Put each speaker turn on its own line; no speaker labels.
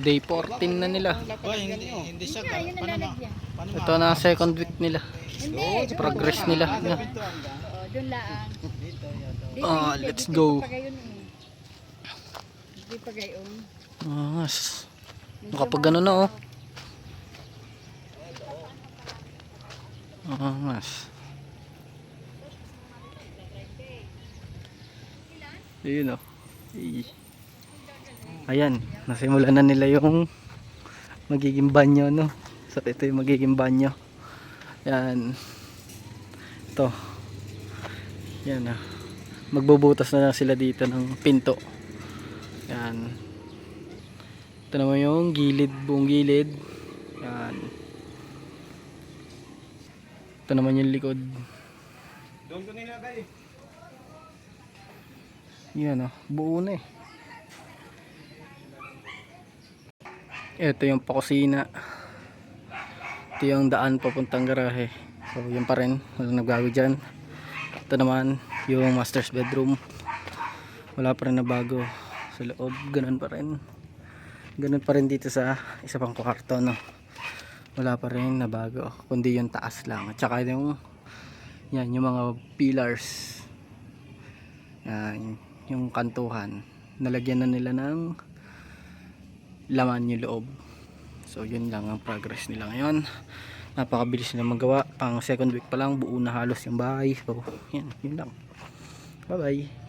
Day 14 na nila.
Oh, hindi siya.
Yun ang lalagyan.
Ito na second week nila.
Hindi.
Progress nila.
Oo, doon lang.
Let's go.
Hindi pa gayon.
Nakapag ano na oh. Mas. Ayun oh. Ayan, nasimulan na nila yung magiging banyo, no? So ito yung magiging banyo. Yan. Ito. Yan ah. Magbubutas na lang sila dito ng pinto. Yan. Ito naman yung gilid, buong gilid. Yan. Ito naman yung likod.
Doon ko nilagay.
Yan ah, buo na eh. Ito yung pakusina. Ito yung daan papuntang garahe. So yun pa rin, walang nagbago dyan. Ito naman yung master's bedroom. Wala pa rin na bago. Sa loob, ganun pa rin. Ganun pa rin dito sa isa pang kwarto, no? Wala pa rin na bago, kundi yung taas lang. At saka yung yan, yung mga pillars. Yan, yung kantuhan. Nalagyan na nila ng laman yung loob. So yun lang ang progress nila ngayon. Napakabilis nila magawa. Pang second week pa lang buo na halos yung bahay. So yan, yun lang. Bye bye.